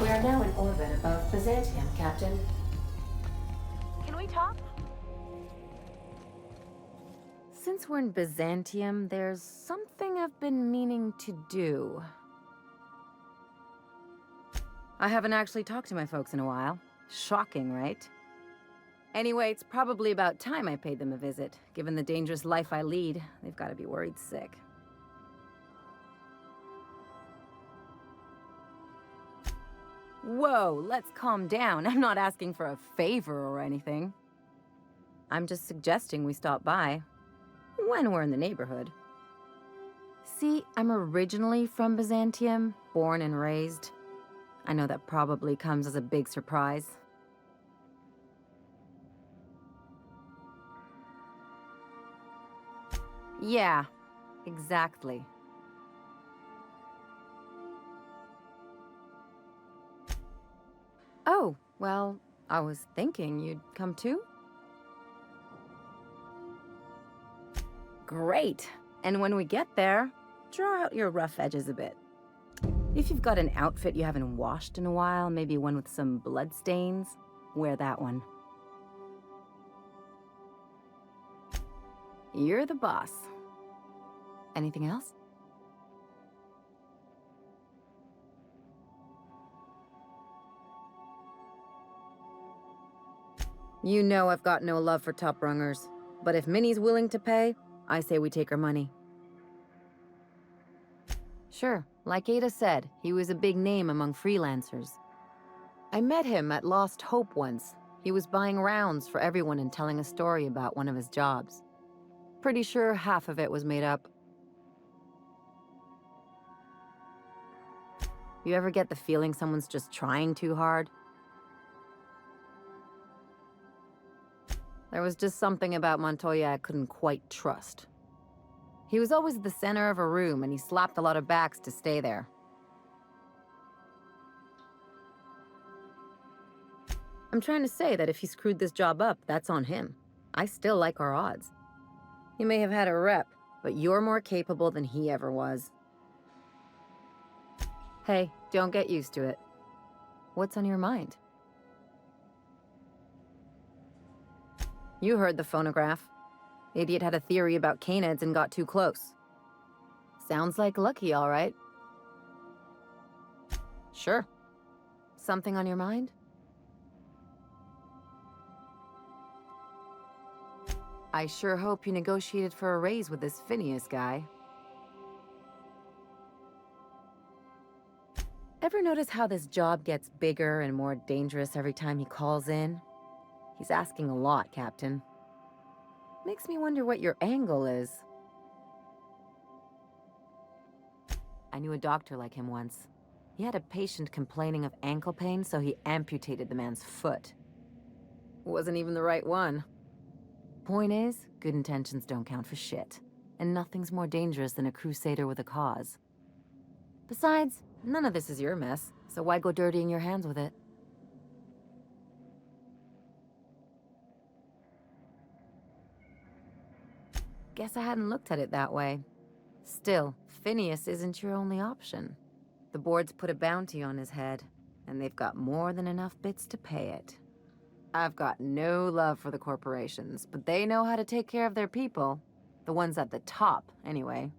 We are now in orbit above Byzantium, Captain. Can we talk? Since we're in Byzantium, there's something I've been meaning to do. I haven't actually talked to my folks in a while. Shocking, right? Anyway, it's probably about time I paid them a visit. Given the dangerous life I lead, they've got to be worried sick. Whoa, let's calm down. I'm not asking for a favor or anything. I'm just suggesting we stop by. When we're in the neighborhood. See, I'm originally from Byzantium, born and raised. I know that probably comes as a big surprise. Yeah, exactly. Oh, well, I was thinking you'd come too? Great. And when we get there, draw out your rough edges a bit. If you've got an outfit you haven't washed in a while, maybe one with some blood stains, wear that one. You're the boss. Anything else? You know I've got no love for top rungers, but if Minnie's willing to pay, I say we take her money. Sure, like Ada said, he was a big name among freelancers. I met him at Lost Hope once. He was buying rounds for everyone and telling a story about one of his jobs. Pretty sure half of it was made up. You ever get the feeling someone's just trying too hard? There was just something about Montoya I couldn't quite trust. He was always the center of a room, and he slapped a lot of backs to stay there. I'm trying to say that if he screwed this job up, that's on him. I still like our odds. He may have had a rep, but you're more capable than he ever was. Hey, don't get used to it. What's on your mind? You heard the phonograph. Idiot had a theory about canids and got too close. Sounds like Lucky, all right. Sure. Something on your mind? I sure hope you negotiated for a raise with this Phineas guy. Ever notice how this job gets bigger and more dangerous every time he calls in? He's asking a lot, Captain. Makes me wonder what your angle is. I knew a doctor like him once. He had a patient complaining of ankle pain, so he amputated the man's foot. Wasn't even the right one. Point is, good intentions don't count for shit. And nothing's more dangerous than a crusader with a cause. Besides, none of this is your mess, so why go dirtying your hands with it? Guess I hadn't looked at it that way. Still, Phineas isn't your only option. The board's put a bounty on his head, and they've got more than enough bits to pay it. I've got no love for the corporations, but they know how to take care of their people. The ones at the top, anyway.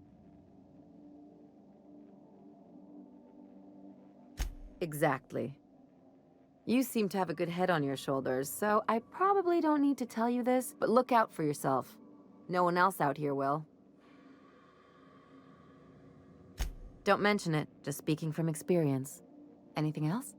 Exactly. You seem to have a good head on your shoulders, so I probably don't need to tell you this, but look out for yourself. No one else out here will. Don't mention it, just speaking from experience. Anything else?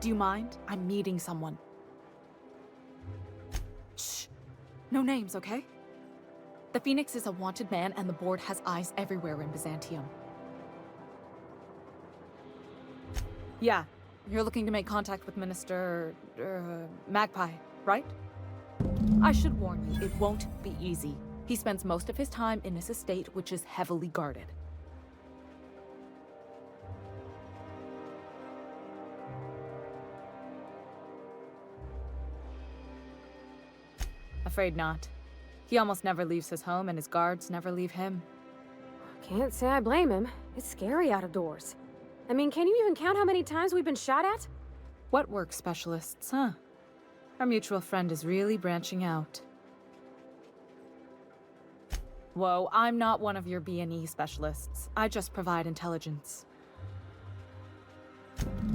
Do you mind? I'm meeting someone. Shh. No names, okay? The Phoenix is a wanted man, and the board has eyes everywhere in Byzantium. Yeah, you're looking to make contact with Minister... Magpie, right? I should warn you, it won't be easy. He spends most of his time in his estate, which is heavily guarded. Afraid not. He almost never leaves his home, and his guards never leave him. Can't say I blame him. It's scary out of doors. I mean, can you even count how many times we've been shot at? What work specialists, huh? Our mutual friend is really branching out. Whoa, I'm not one of your B&E specialists. I just provide intelligence.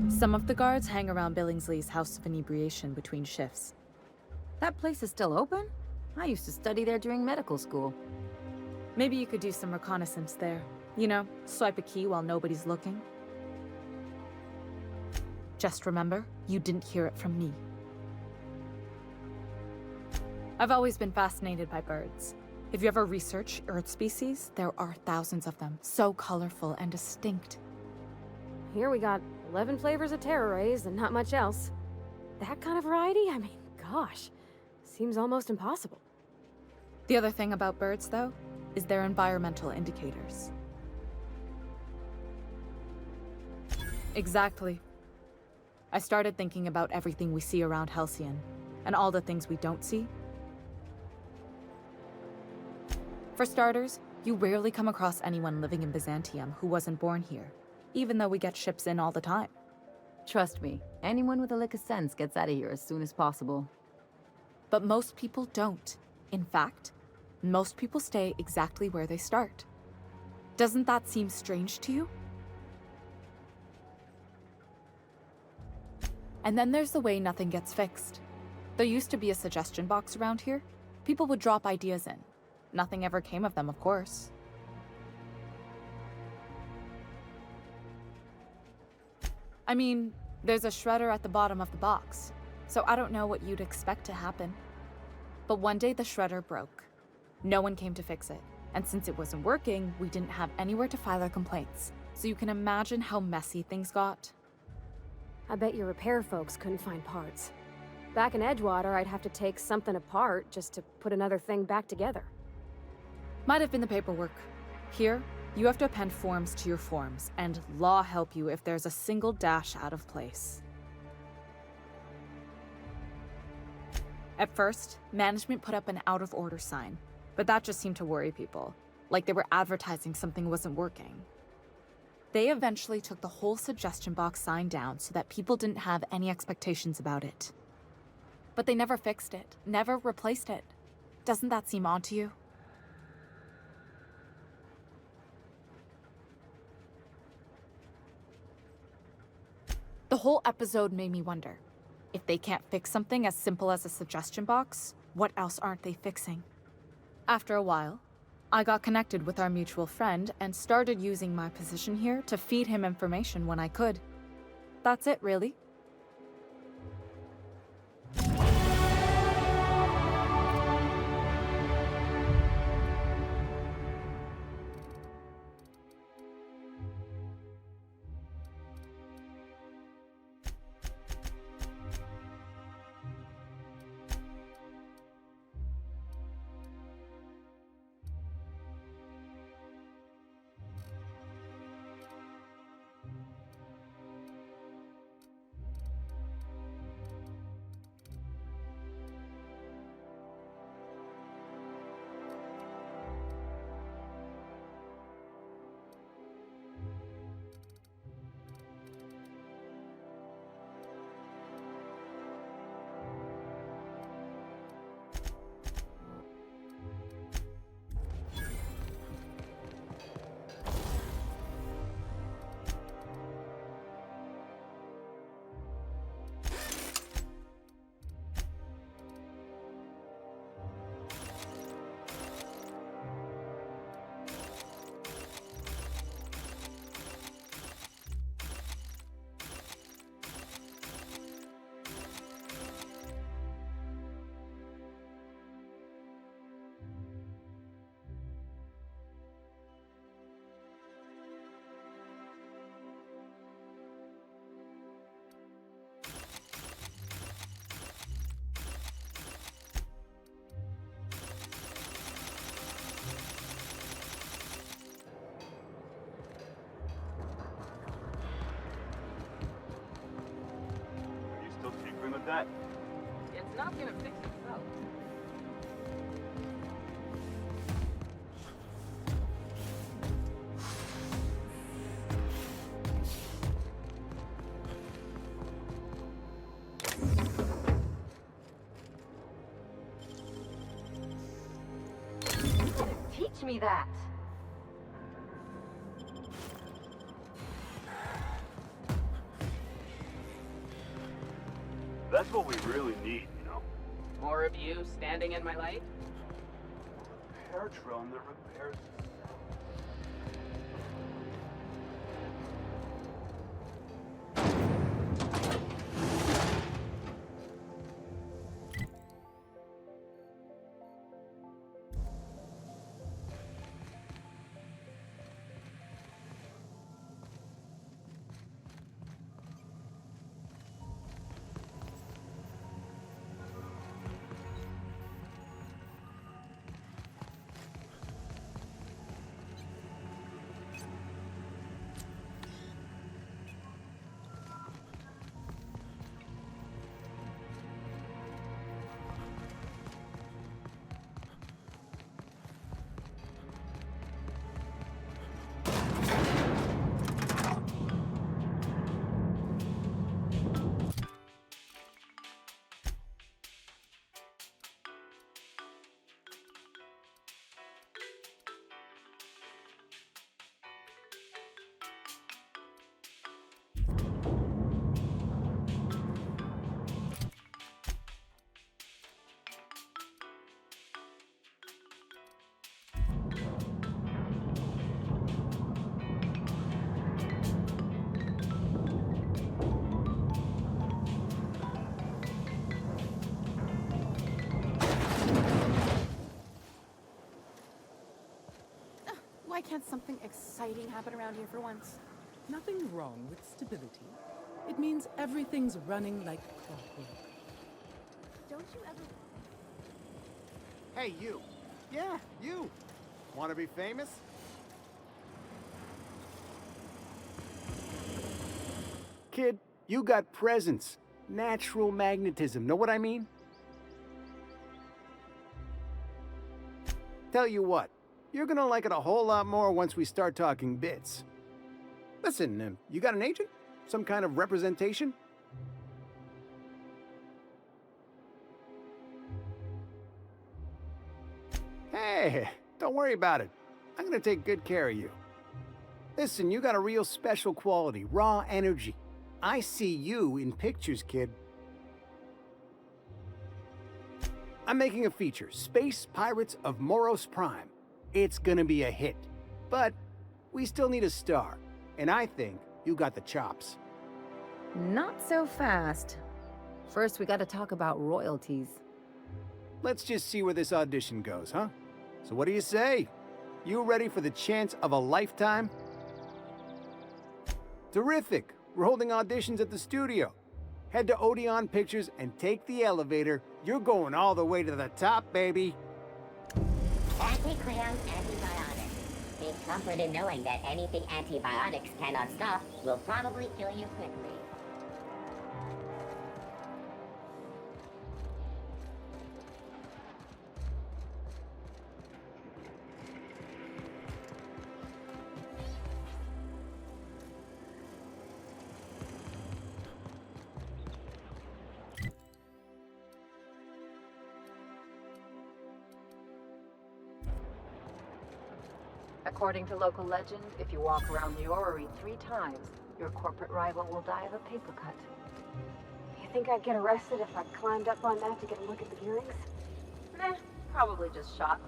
Some of the guards hang around Billingsley's House of Inebriation between shifts. That place is still open? I used to study there during medical school. Maybe you could do some reconnaissance there. You know, swipe a key while nobody's looking. Just remember, you didn't hear it from me. I've always been fascinated by birds. If you ever research Earth species, there are thousands of them, so colorful and distinct. Here we got 11 flavors of terror rays and not much else. That kind of variety? I mean, gosh, seems almost impossible. The other thing about birds, though, is their environmental indicators. Exactly. I started thinking about everything we see around Halcyon, and all the things we don't see. For starters, you rarely come across anyone living in Byzantium who wasn't born here, even though we get ships in all the time. Trust me, anyone with a lick of sense gets out of here as soon as possible. But most people don't. In fact, most people stay exactly where they start. Doesn't that seem strange to you? And then there's the way nothing gets fixed. There used to be a suggestion box around here. People would drop ideas in. Nothing ever came of them, of course. I mean, there's a shredder at the bottom of the box, so I don't know what you'd expect to happen. But one day the shredder broke. No one came to fix it, and since it wasn't working, we didn't have anywhere to file our complaints. So you can imagine how messy things got. I bet your repair folks couldn't find parts. Back in Edgewater, I'd have to take something apart just to put another thing back together. Might have been the paperwork. Here, you have to append forms to your forms, and law help you if there's a single dash out of place. At first, management put up an out-of-order sign, but that just seemed to worry people, like they were advertising something wasn't working. They eventually took the whole suggestion box sign down so that people didn't have any expectations about it. But they never fixed it, never replaced it. Doesn't that seem odd to you? The whole episode made me wonder, if they can't fix something as simple as a suggestion box, what else aren't they fixing? After a while, I got connected with our mutual friend and started using my position here to feed him information when I could. That's it, really. screwing with that? It's not gonna fix itself. Teach me that. That's what we really need, you know? More of you standing in my light? Repair drone that repairs. Why can't something exciting happen around here for once? Nothing wrong with stability. It means everything's running like clockwork. Don't you ever... Hey, you. Yeah, you. Want to be famous? Kid, you got presence. Natural magnetism. Know what I mean? Tell you what, you're gonna like it a whole lot more once we start talking bits. Listen, you got an agent? Some kind of representation? Hey, don't worry about it. I'm gonna take good care of you. Listen, you got a real special quality, raw energy. I see you in pictures, kid. I'm making a feature, Space Pirates of Moros Prime. It's gonna be a hit. But we still need a star, and I think you got the chops. Not so fast. First, we gotta talk about royalties. Let's just see where this audition goes, huh? So what do you say? You ready for the chance of a lifetime? Terrific! We're holding auditions at the studio. Head to Odeon Pictures and take the elevator. You're going all the way to the top, baby. Anti-clown antibiotics. Take comfort in knowing that anything antibiotics cannot stop will probably kill you quickly. According to local legend, if you walk around the orrery 3 times, your corporate rival will die of a paper cut. You think I'd get arrested if I climbed up on that to get a look at the gearings? Nah, probably just shot.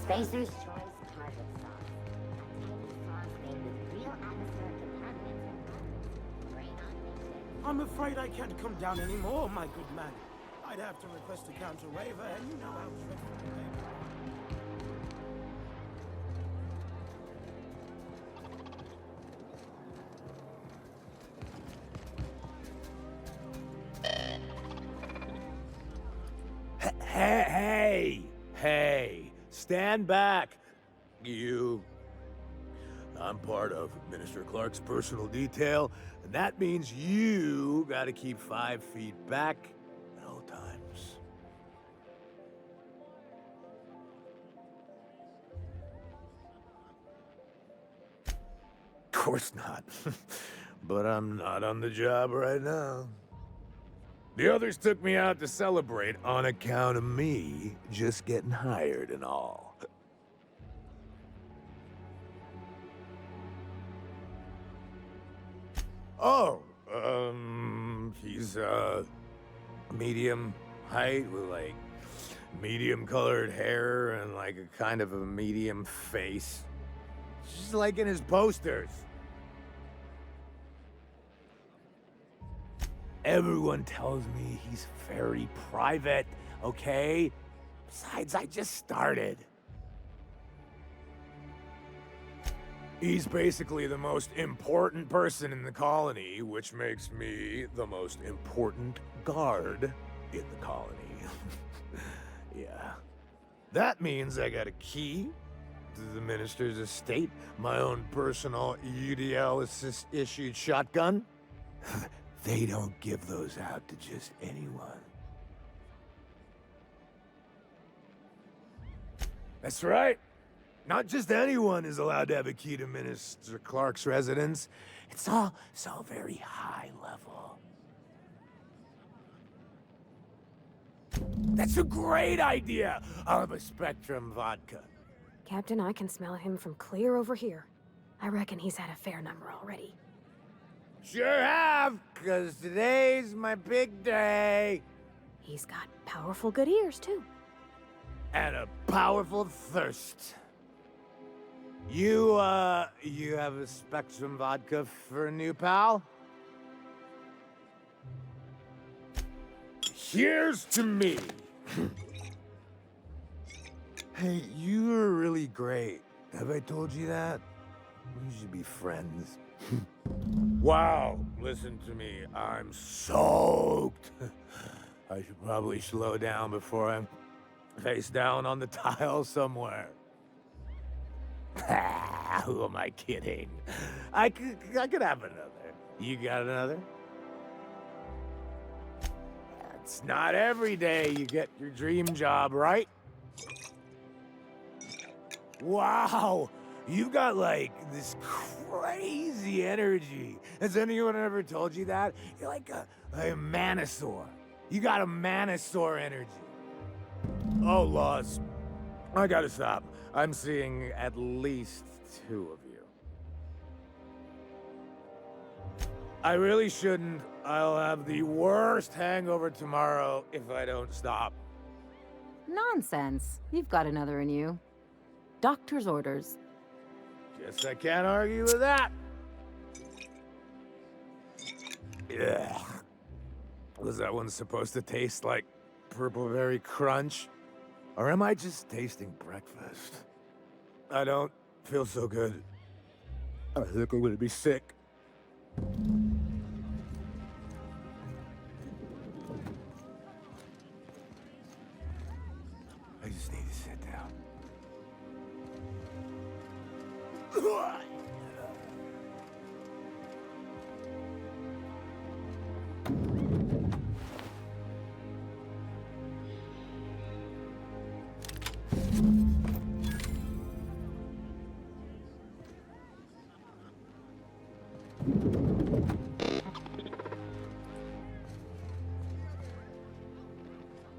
Spacer's Choice Target Sauce. A tangy sauce made with real atmospheric contaminants and products. Brain on mission. I'm afraid I can't come down anymore, my good man. I'd have to request a counter waiver, and you know how dreadful the paper. Hey! Stand back, you I'm part of Minister Clark's personal detail, and that means you gotta keep 5 feet back at all times. Of course not. But I'm not on the job right now. The others took me out to celebrate on account of me just getting hired and all. Oh, he's, medium height with, like, medium-colored hair and, like, a kind of a medium face. Just like in his posters. Everyone tells me he's very private, okay? Besides, I just started. He's basically the most important person in the colony, which makes me the most important guard in the colony. Yeah. That means I got a key to the minister's estate, my own personal UDL-issued shotgun. They don't give those out to just anyone. That's right. Not just anyone is allowed to have a key to Minister Clark's residence. It's all so very high level. That's a great idea! I'll have a Spectrum vodka. Captain, I can smell him from clear over here. I reckon he's had a fair number already. Sure have, 'cause today's my big day. He's got powerful good ears, too. And a powerful thirst. You have a Spectrum vodka for a new pal? Here's to me. Hey, you are really great. Have I told you that? We should be friends. Wow, listen to me. I'm soaked. I should probably slow down before I'm face down on the tile somewhere. Who am I kidding? I could have another. You got another? It's not every day you get your dream job, right? Wow, you've got like this crazy energy. Has anyone ever told you that? You're like a Manosaur. You got a Manosaur energy. Oh, Laws. I gotta stop. I'm seeing at least 2 of you. I really shouldn't. I'll have the worst hangover tomorrow if I don't stop. Nonsense. You've got another in you. Doctor's orders. Guess I can't argue with that. Ugh. Was that one supposed to taste like Purple Berry Crunch? Or am I just tasting breakfast? I don't feel so good. I think I'm gonna be sick. I just need to sit down.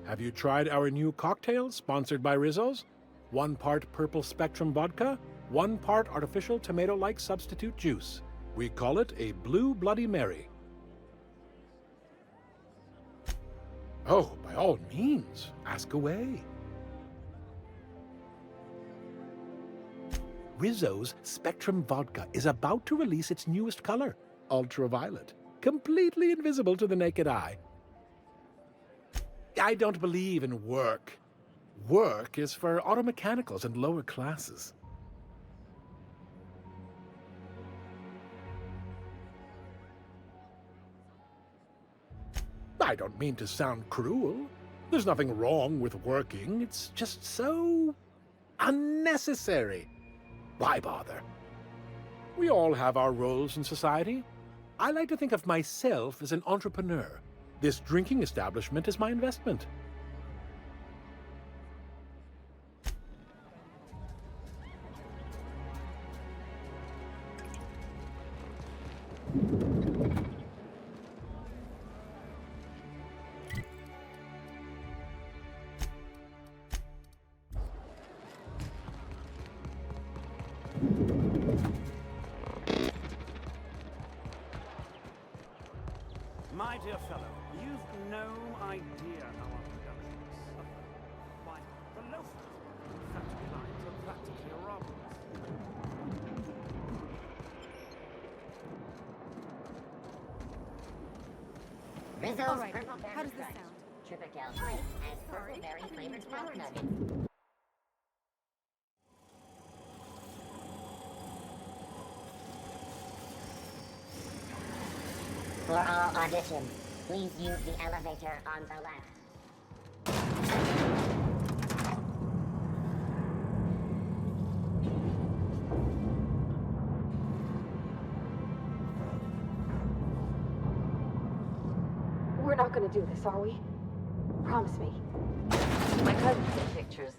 Have you tried our new cocktail sponsored by Rizzo's? 1 part purple Spectrum vodka, 1 part artificial tomato-like substitute juice. We call it a Blue Bloody Mary. Oh, by all means, ask away. Rizzo's Spectrum vodka is about to release its newest color, ultraviolet, completely invisible to the naked eye. I don't believe in work. Work is for auto mechanicals and lower classes. I don't mean to sound cruel. There's nothing wrong with working. It's just so unnecessary. Why bother? We all have our roles in society. I like to think of myself as an entrepreneur. This drinking establishment is my investment. My dear fellow, you've no idea how our productions suffer. Why, the loafers in factory lines are practically robbers. Rizzo's All right, Purple how Berry does this Crunch. sound? Tripical Flakes and Purple Berry flavored power nuggets. For all auditions, please use the elevator on the left. We're not gonna do this, are we? Promise me. My cousin did pictures.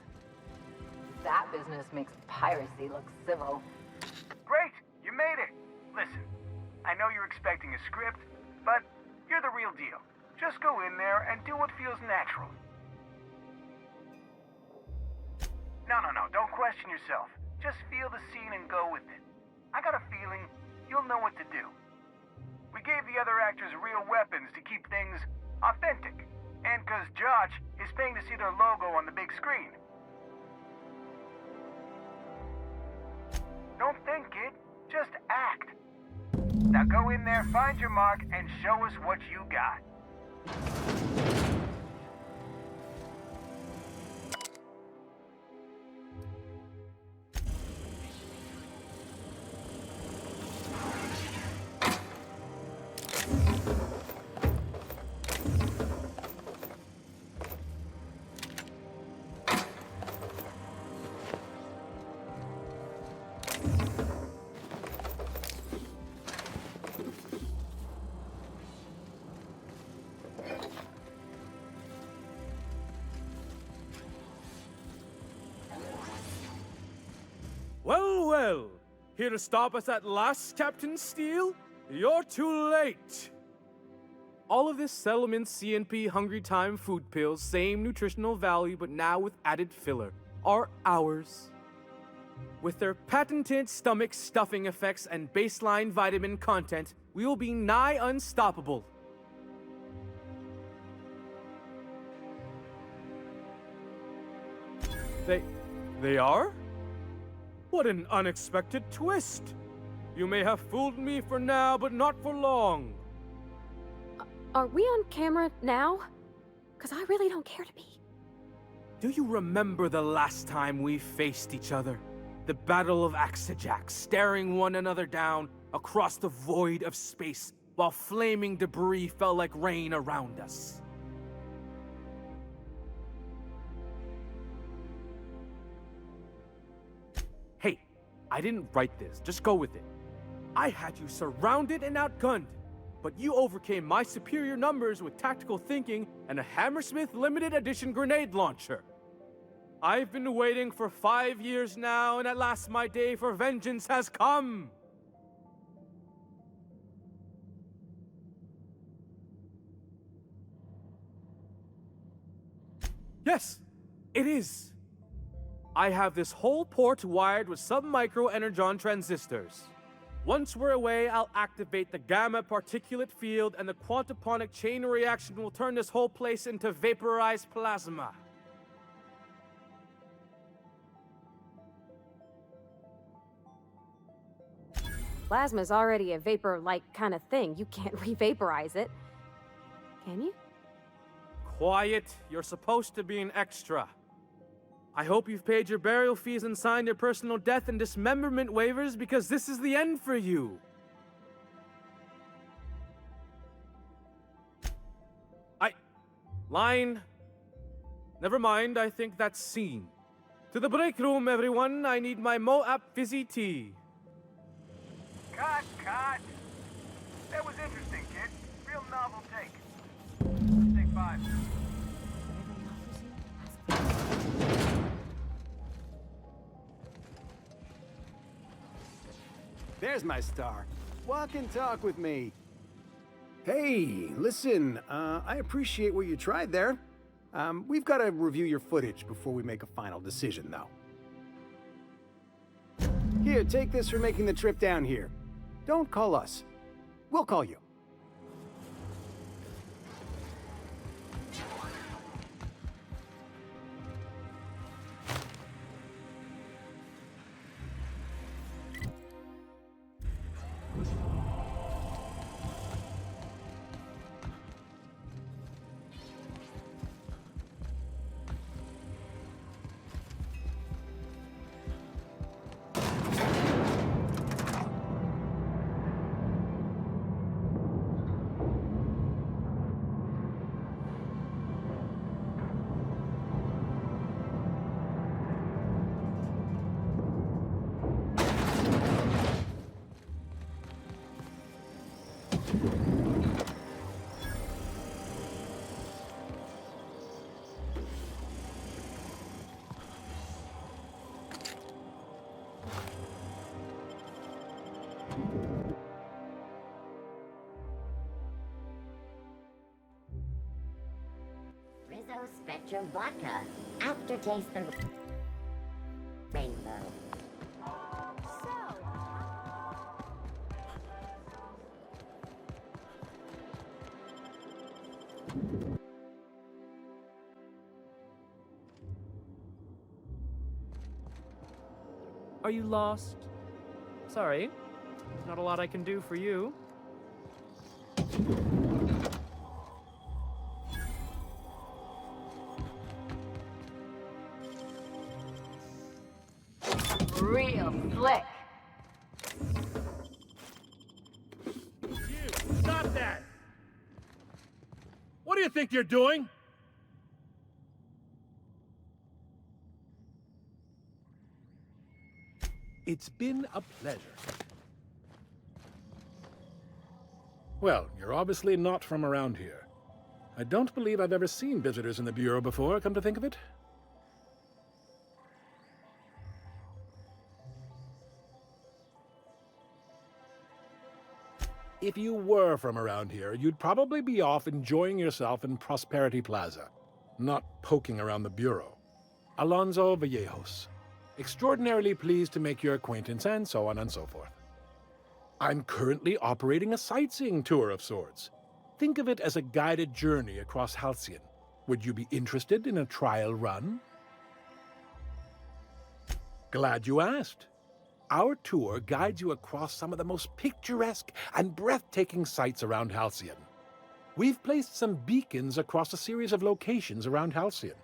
That business makes piracy look civil. Great! You made it! Listen, I know you're expecting a script, but you're the real deal. Just go in there and do what feels natural. No, don't question yourself. Just feel the scene and go with it. I got a feeling you'll know what to do. We gave the other actors real weapons to keep things authentic. And 'cause Josh is paying to see their logo on the big screen. Don't think, kid. Just act. Now go in there, find your mark, and show us what you got. Well, here to stop us at last, Captain Steele? You're too late! All of this Settlement CNP Hungry Time food pills, same nutritional value but now with added filler, are ours. With their patented stomach stuffing effects and baseline vitamin content, we will be nigh unstoppable. They are? What an unexpected twist! You may have fooled me for now, but not for long. Are we on camera now? 'Cause I really don't care to be. Do you remember the last time we faced each other? The Battle of Axejack, staring one another down across the void of space while flaming debris fell like rain around us. Hey, I didn't write this, just go with it. I had you surrounded and outgunned, but you overcame my superior numbers with tactical thinking and a Hammersmith limited edition grenade launcher. I've been waiting for 5 years now, and at last my day for vengeance has come! Yes, it is! I have this whole port wired with sub-micro energon transistors. Once we're away, I'll activate the gamma particulate field and the quantaponic chain reaction will turn this whole place into vaporized plasma. Plasma's already a vapor-like kind of thing. You can't re-vaporize it. Can you? Quiet, you're supposed to be an extra. I hope you've paid your burial fees and signed your personal death and dismemberment waivers because this is the end for you. Line. Never mind, I think that's scene. To the break room, everyone. I need my Moab fizzy tea. Cut! That was interesting, kid. Real novel take. Take 5. There's my star. Walk and talk with me. Hey, listen, I appreciate what you tried there. We've got to review your footage before we make a final decision, though. Here, take this for making the trip down here. Don't call us. We'll call you. Rizzo Spectrum Vodka. Aftertaste the rainbow. Are you lost? Sorry. Not a lot I can do for you. Real slick. You, stop that! What do you think you're doing? It's been a pleasure. Well, you're obviously not from around here. I don't believe I've ever seen visitors in the Bureau before, come to think of it. If you were from around here, you'd probably be off enjoying yourself in Prosperity Plaza, not poking around the Bureau. Alonso Vallejos. Extraordinarily pleased to make your acquaintance, and so on and so forth. I'm currently operating a sightseeing tour of sorts. Think of it as a guided journey across Halcyon. Would you be interested in a trial run? Glad you asked. Our tour guides you across some of the most picturesque and breathtaking sights around Halcyon. We've placed some beacons across a series of locations around Halcyon.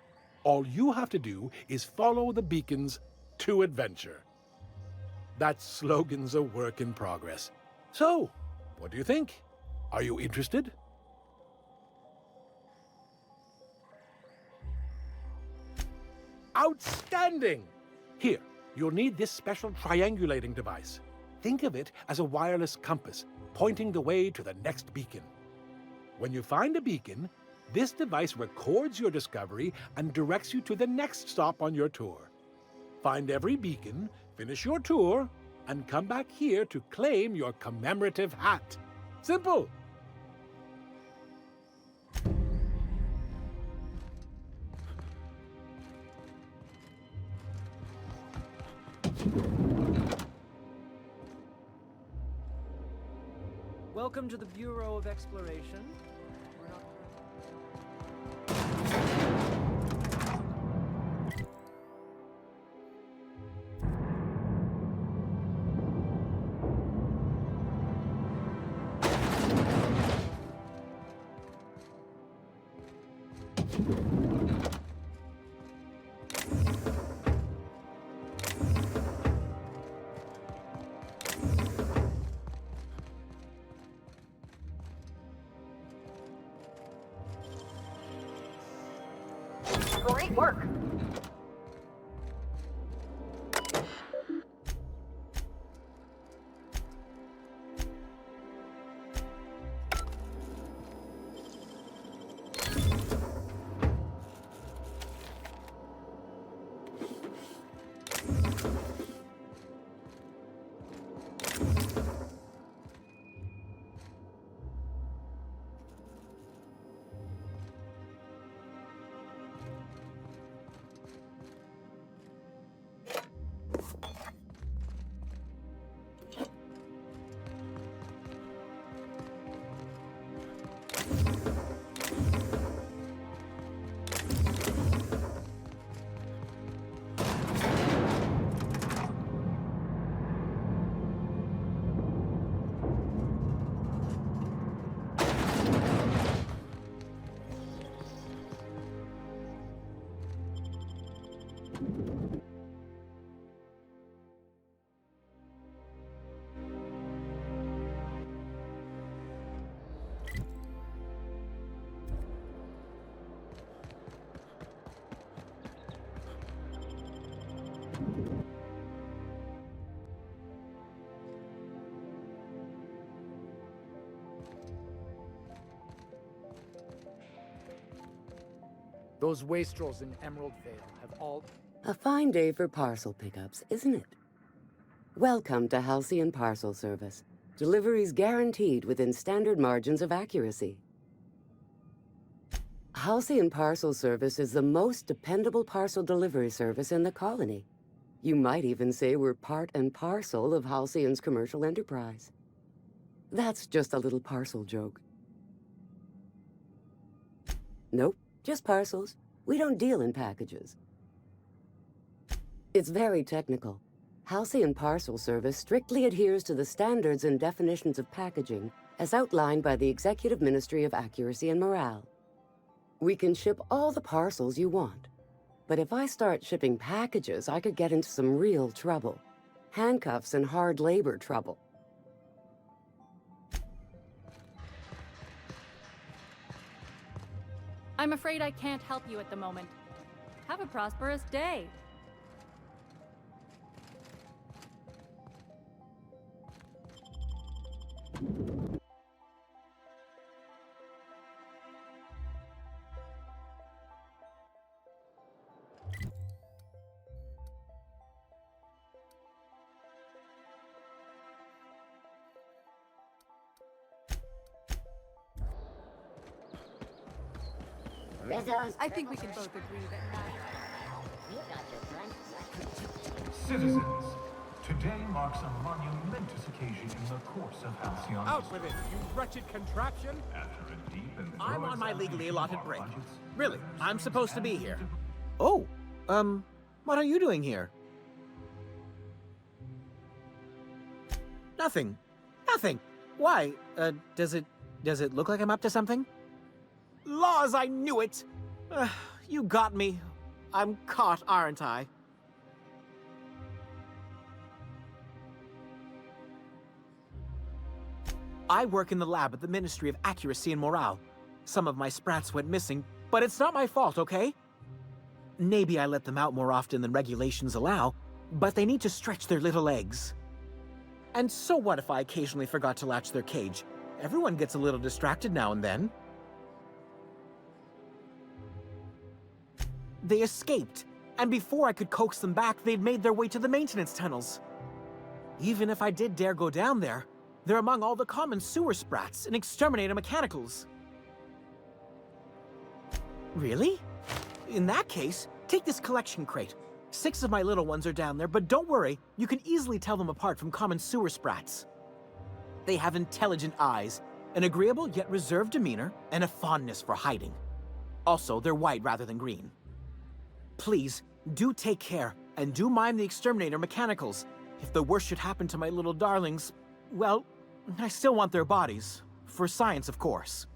All you have to do is follow the beacons to adventure. That slogan's a work in progress. So, what do you think? Are you interested? Outstanding! Here, you'll need this special triangulating device. Think of it as a wireless compass, pointing the way to the next beacon. When you find a beacon, this device records your discovery and directs you to the next stop on your tour. Find every beacon, finish your tour, and come back here to claim your commemorative hat. Simple! Welcome to the Bureau of Exploration. Great work. Those wastrels in Emerald Vale have all... A fine day for parcel pickups, isn't it? Welcome to Halcyon Parcel Service. Deliveries guaranteed within standard margins of accuracy. Halcyon Parcel Service is the most dependable parcel delivery service in the colony. You might even say we're part and parcel of Halcyon's commercial enterprise. That's just a little parcel joke. Nope, just parcels. We don't deal in packages. It's very technical. Halcyon Parcel Service strictly adheres to the standards and definitions of packaging as outlined by the Executive Ministry of Accuracy and Morale. We can ship all the parcels you want. But if I start shipping packages, I could get into some real trouble. Handcuffs and hard labor trouble. I'm afraid I can't help you at the moment. Have a prosperous day. I think we can both agree that you got your drink. Citizens, today marks a monumentous occasion in the course of Halcyon. Out with it, you wretched contraption! After a deep and I'm on my legally allotted break. Really, I'm supposed to be here. Oh, what are you doing here? Nothing. Nothing. Why? Does it look like I'm up to something? Laws, I knew it! You got me. I'm caught, aren't I? I work in the lab at the Ministry of Accuracy and Morale. Some of my sprats went missing, but it's not my fault, okay? Maybe I let them out more often than regulations allow, but they need to stretch their little legs. And so what if I occasionally forgot to latch their cage? Everyone gets a little distracted now and then. They escaped, and before I could coax them back, they'd made their way to the maintenance tunnels. Even if I did dare go down there, they're among all the common sewer sprats and exterminator mechanicals. Really? In that case, take this collection crate. 6 of my little ones are down there, but don't worry, you can easily tell them apart from common sewer sprats. They have intelligent eyes, an agreeable yet reserved demeanor, and a fondness for hiding. Also, they're white rather than green. Please, do take care, and do mind the exterminator mechanicals. If the worst should happen to my little darlings, well, I still want their bodies. For science, of course.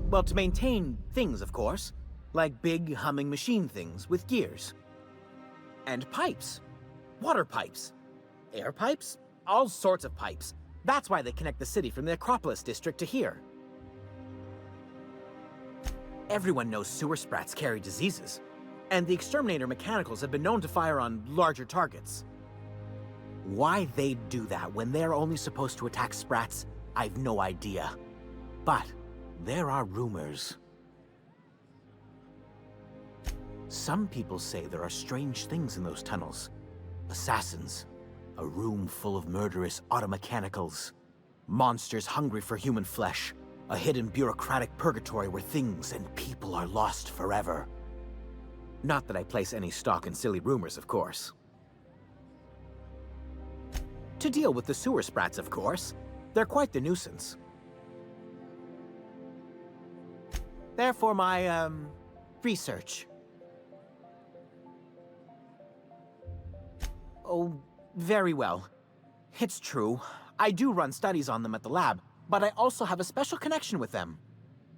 Well, to maintain things, of course. Like big, humming machine things with gears. And pipes. Water pipes. Air pipes. All sorts of pipes. That's why they connect the city from the Acropolis district to here. Everyone knows sewer sprats carry diseases, and the exterminator mechanicals have been known to fire on larger targets. Why they'd do that when they're only supposed to attack sprats, I've no idea. But there are rumors. Some people say there are strange things in those tunnels. Assassins. A room full of murderous automechanicals. Monsters hungry for human flesh. A hidden bureaucratic purgatory where things and people are lost forever. Not that I place any stock in silly rumors, of course. To deal with the sewer sprats, of course. They're quite the nuisance. Therefore, my, research. Oh, very well. It's true. I do run studies on them at the lab, but I also have a special connection with them.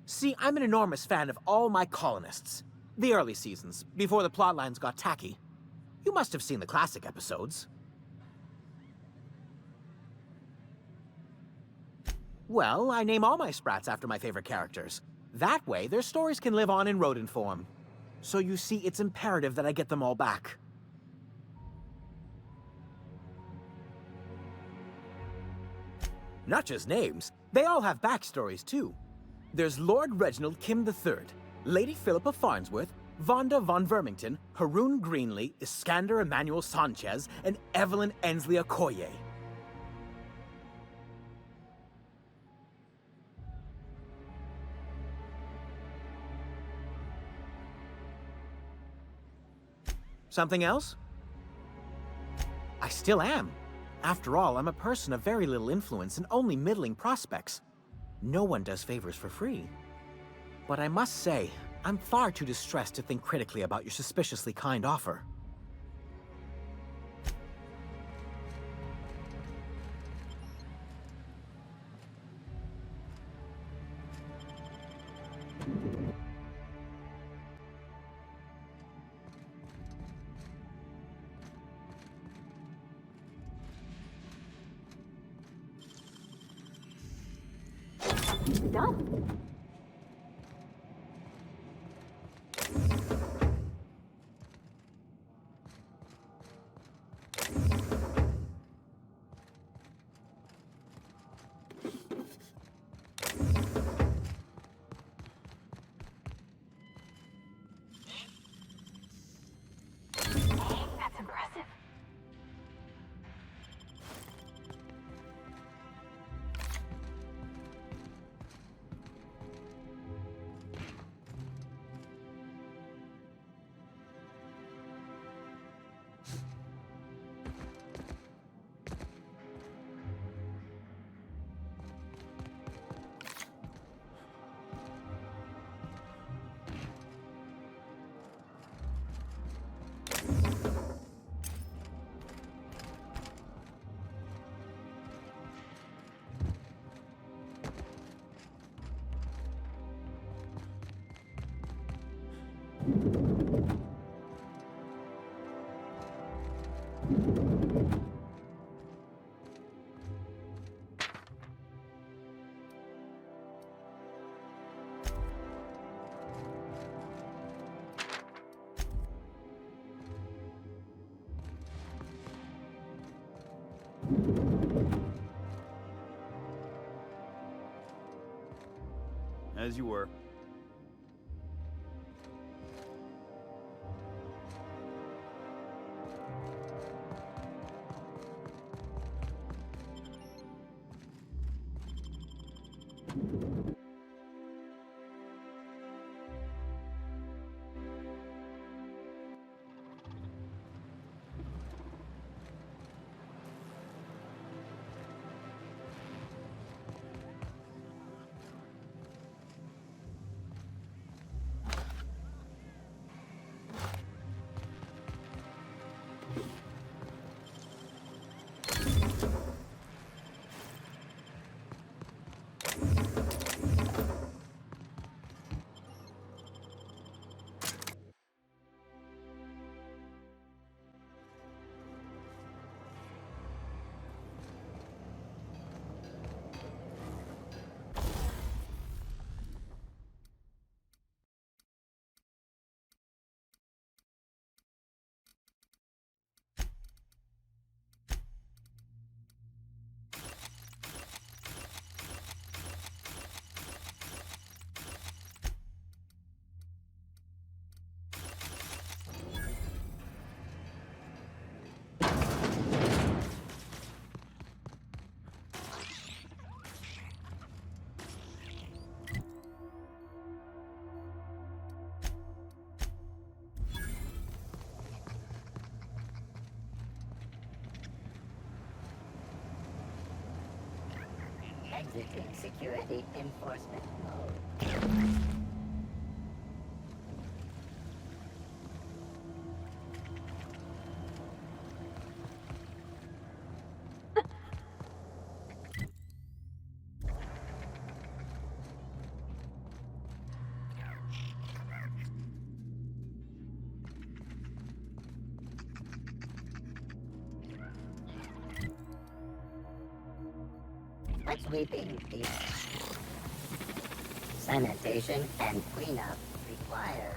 See, I'm an enormous fan of all my colonists. The early seasons, before the plotlines got tacky. You must have seen the classic episodes. Well, I name all my sprats after my favorite characters. That way, their stories can live on in rodent form. So you see, it's imperative that I get them all back. Not just names, they all have backstories too. There's Lord Reginald Kim III, Lady Philippa Farnsworth, Vonda von Vermington, Haroon Greenlee, Iskander Emmanuel Sanchez, and Evelyn Ensley Okoye. Something else? I still am. After all, I'm a person of very little influence and only middling prospects. No one does favors for free. But I must say, I'm far too distressed to think critically about your suspiciously kind offer. Done. That's impressive. As you were. Exiting security enforcement mode. Sweeping the sanitation and cleanup required.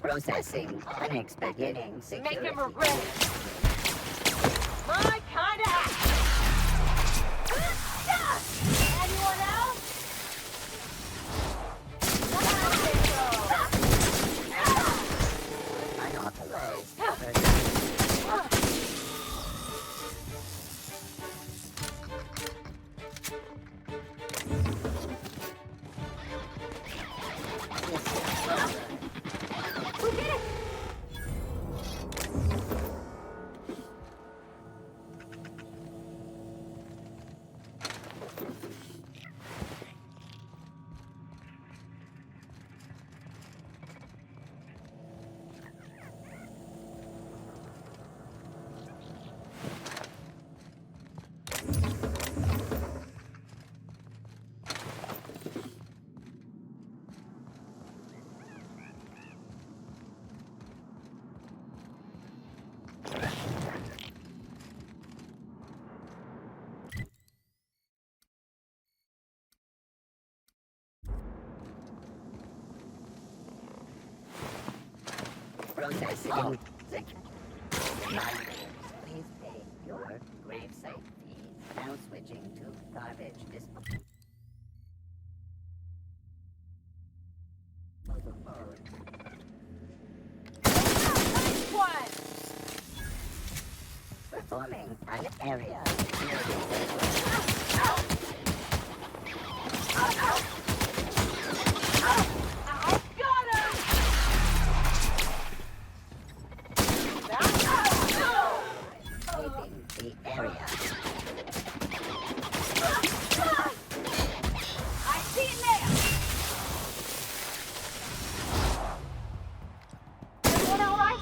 Processing unexpected security. Make him regret it. My kind of act. Anyone else? Unauthorized. We did it! Processing. Please pay your gravesite fees. Now switching to garbage disposal. What? Performing an area. Sweeping the area. I see it now! Everyone all right?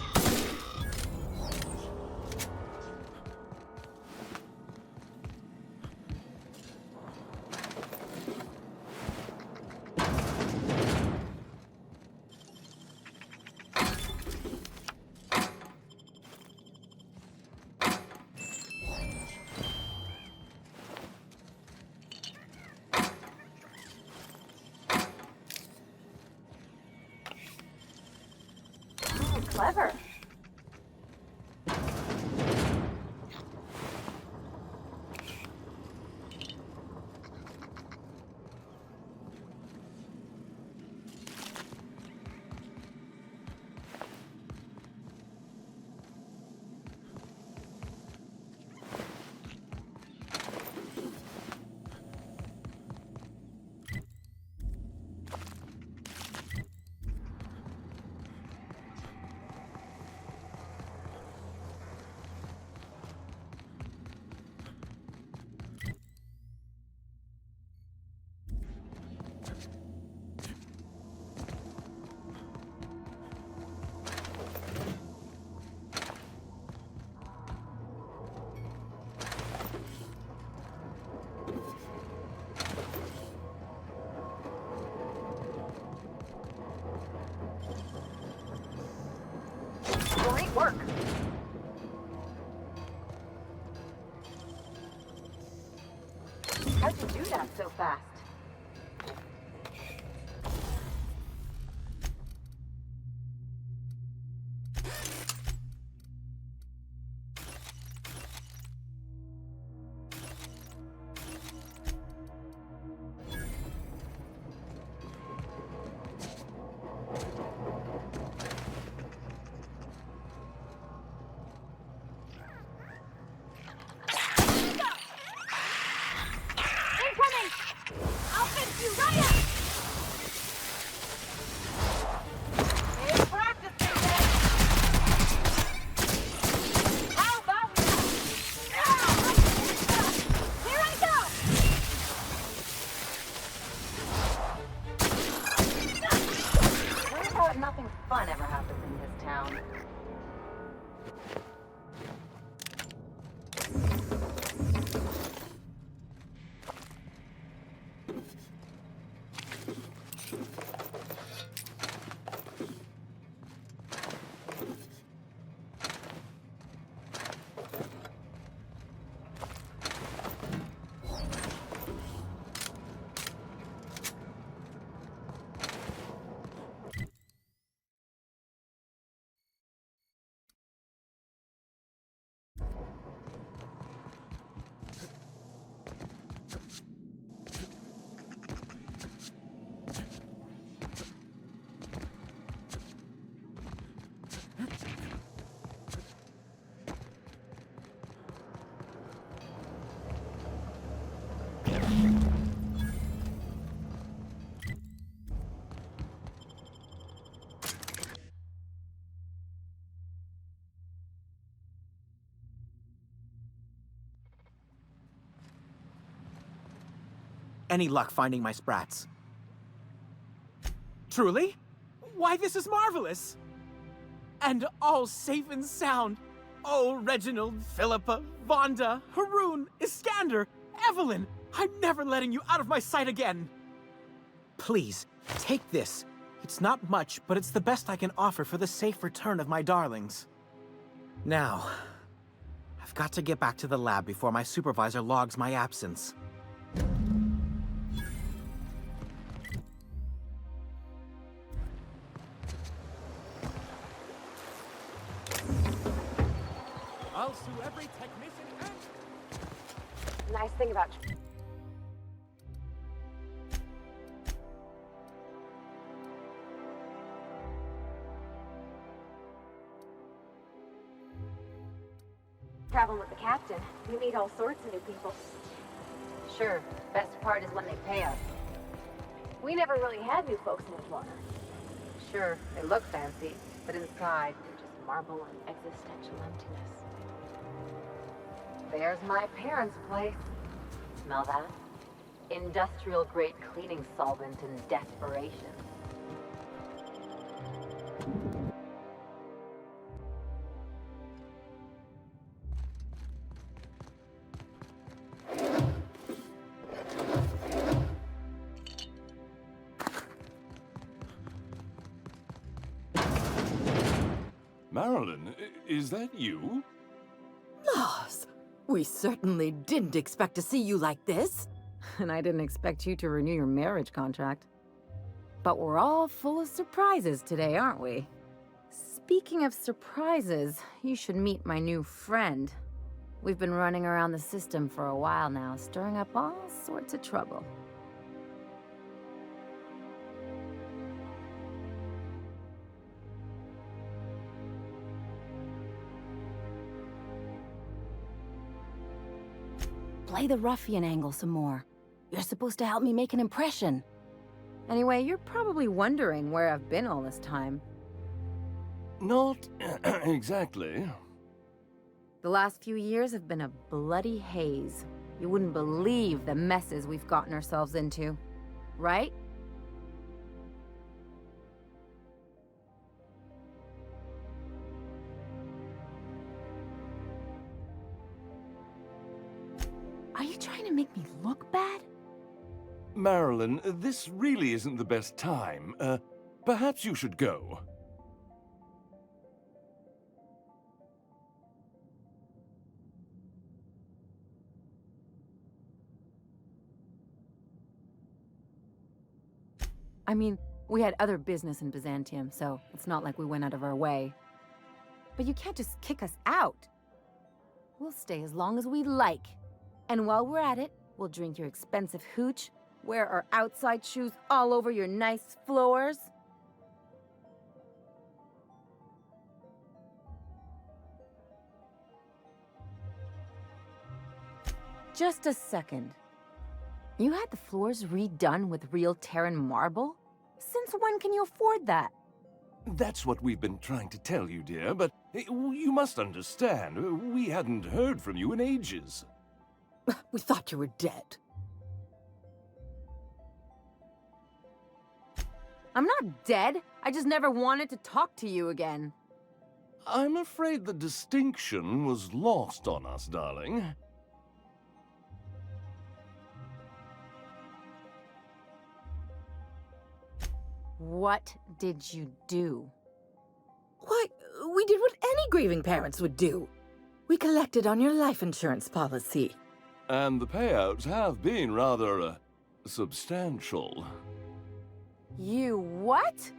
Clever. Great work. How'd you do that so fast? Incoming! any luck finding my sprats. Truly? Why, this is marvelous! And all safe and sound. Oh, Reginald, Philippa, Vonda, Haroon, Iskander, Evelyn, I'm never letting you out of my sight again. Please, take this. It's not much, but it's the best I can offer for the safe return of my darlings. Now, I've got to get back to the lab before my supervisor logs my absence. I'll sue every technician and... Nice thing about traveling with the captain. You meet all sorts of new people. Sure, best part is when they pay us. We never really had new folks in Edgewater. Sure, they look fancy, but inside, they're just marble and existential emptiness. There's my parents' place. Smell that? Industrial-grade cleaning solvent in desperation. Marilyn, is that you? Lars, we certainly didn't expect to see you like this. And I didn't expect you to renew your marriage contract. But we're all full of surprises today, aren't we? Speaking of surprises, you should meet my new friend. We've been running around the system for a while now, stirring up all sorts of trouble. Play the ruffian angle some more. You're supposed to help me make an impression. Anyway, you're probably wondering where I've been all this time. Not exactly. The last few years have been a bloody haze. You wouldn't believe the messes we've gotten ourselves into. Right? Are you trying to make me look bad? Marilyn, this really isn't the best time. Perhaps you should go. I mean, we had other business in Byzantium, so it's not like we went out of our way. But you can't just kick us out. We'll stay as long as we like. And while we're at it, we'll drink your expensive hooch, wear our outside shoes all over your nice floors. Just a second. You had the floors redone with real Terran marble? Since when can you afford that? That's what we've been trying to tell you, dear, but you must understand, we hadn't heard from you in ages. We thought you were dead. I'm not dead. I just never wanted to talk to you again. I'm afraid the distinction was lost on us, darling. What did you do? Why, we did what any grieving parents would do. We collected on your life insurance policy. And the payouts have been rather, substantial. You what?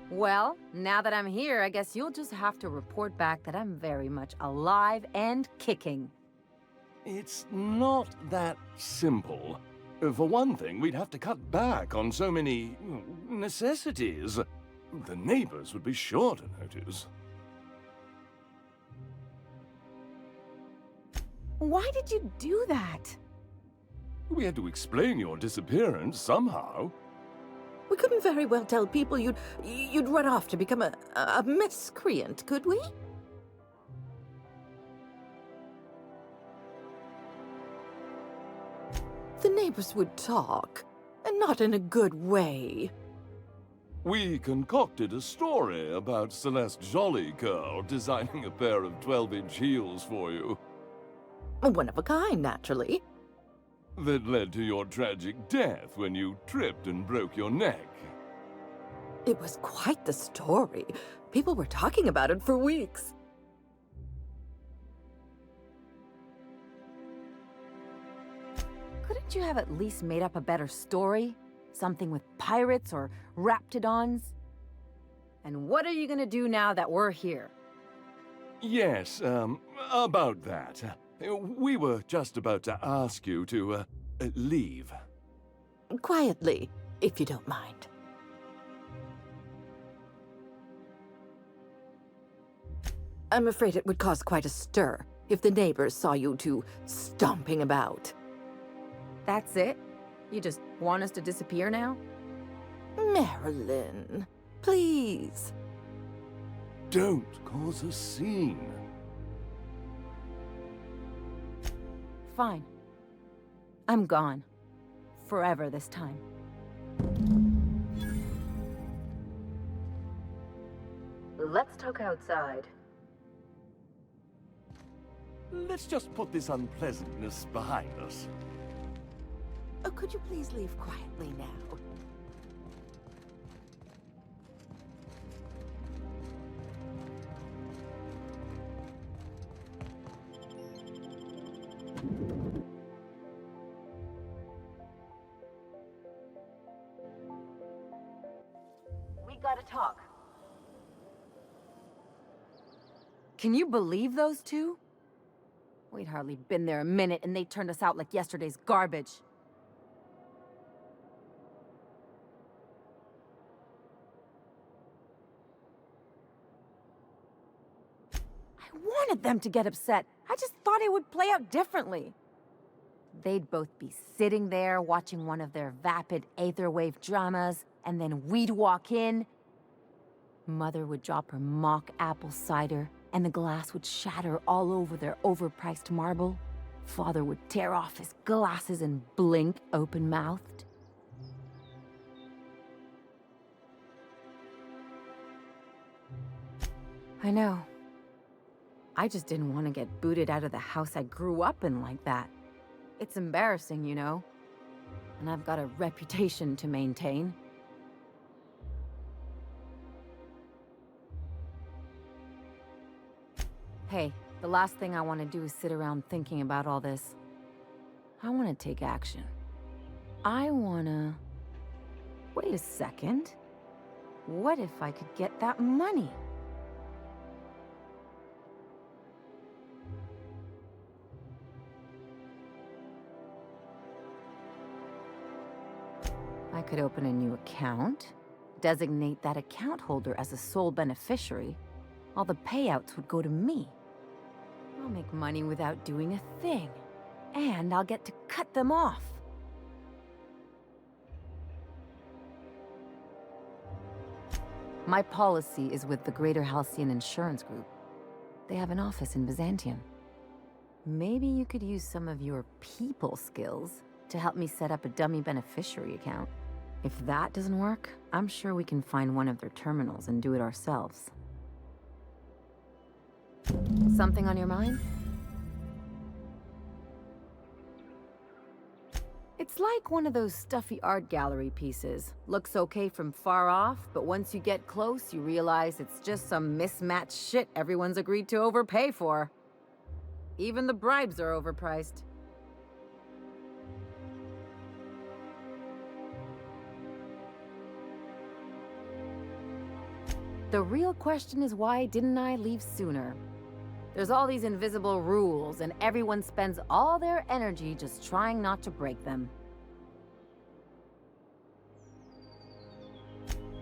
Well, now that I'm here, I guess you'll just have to report back that I'm very much alive and kicking. It's not that simple. For one thing, we'd have to cut back on so many necessities. The neighbors would be sure to notice. Why did you do that? We had to explain your disappearance somehow. We couldn't very well tell people you'd run off to become a miscreant, could we? neighbors would talk, and not in a good way. We concocted a story about Celeste Jollycurl designing a pair of 12-inch heels for you. One of a kind, naturally. That led to your tragic death when you tripped and broke your neck. It was quite the story. People were talking about it for weeks. Couldn't you have at least made up a better story? Something with pirates or raptidons? And what are you gonna do now that we're here? Yes, about that. We were just about to ask you to, leave. Quietly, if you don't mind. I'm afraid it would cause quite a stir if the neighbors saw you two stomping about. That's it? You just want us to disappear now? Marilyn, please. Don't cause a scene. Fine. I'm gone. Forever this time. Let's talk outside. Let's just put this unpleasantness behind us. Oh, could you please leave quietly now? We gotta talk. Can you believe those two? We'd hardly been there a minute and they turned us out like yesterday's garbage. I wanted them to get upset. I just thought it would play out differently. They'd both be sitting there watching one of their vapid aetherwave dramas, and then we'd walk in. Mother would drop her mock apple cider, and the glass would shatter all over their overpriced marble. Father would tear off his glasses and blink open-mouthed. I know. I just didn't want to get booted out of the house I grew up in like that. It's embarrassing, you know. And I've got a reputation to maintain. Hey, the last thing I want to do is sit around thinking about all this. I want to take action. I want to... Wait a second. What if I could get that money? I could open a new account, designate that account holder as a sole beneficiary. All the payouts would go to me. I'll make money without doing a thing. And I'll get to cut them off. My policy is with the Greater Halcyon Insurance Group. They have an office in Byzantium. Maybe you could use some of your people skills to help me set up a dummy beneficiary account. If that doesn't work, I'm sure we can find one of their terminals and do it ourselves. Something on your mind? It's like one of those stuffy art gallery pieces. Looks okay from far off, but once you get close, you realize it's just some mismatched shit everyone's agreed to overpay for. Even the bribes are overpriced. The real question is, why didn't I leave sooner? There's all these invisible rules, and everyone spends all their energy just trying not to break them.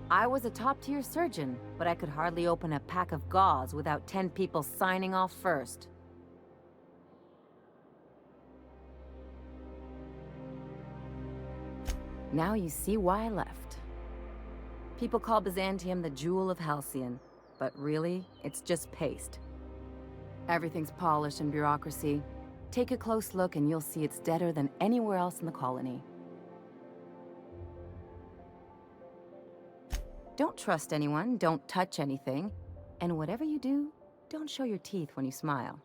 I was a top-tier surgeon, but I could hardly open a pack of gauze without 10 people signing off first. Now you see why I left. People call Byzantium the Jewel of Halcyon, but really, it's just paste. Everything's polished and bureaucracy. Take a close look and you'll see it's deader than anywhere else in the colony. Don't trust anyone, don't touch anything, and whatever you do, don't show your teeth when you smile.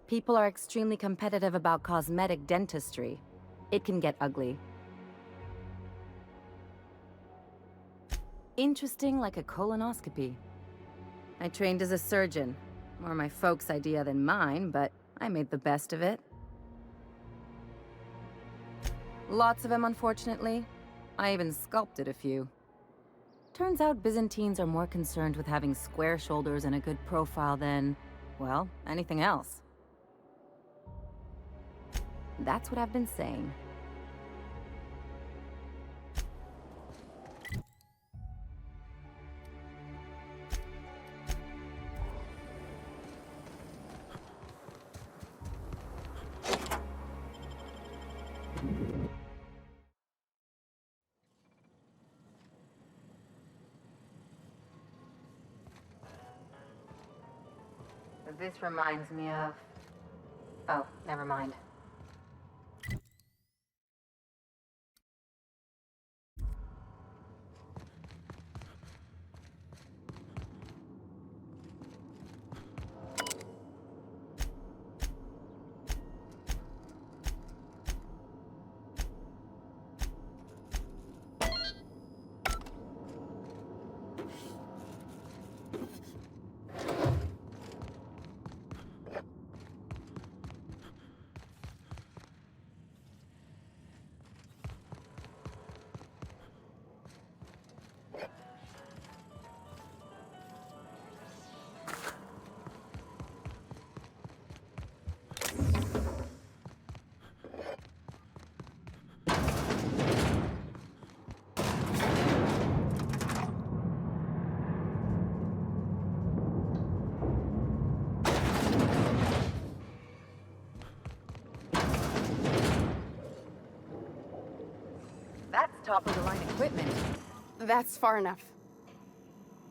People are extremely competitive about cosmetic dentistry. It can get ugly. Interesting like a colonoscopy. I trained as a surgeon. More my folks' idea than mine, but I made the best of it. Lots of them, unfortunately. I even sculpted a few. Turns out Byzantines are more concerned with having square shoulders and a good profile than, well, anything else. That's what I've been saying. This reminds me of... Oh, never mind. That's top-of-the-line equipment. That's far enough.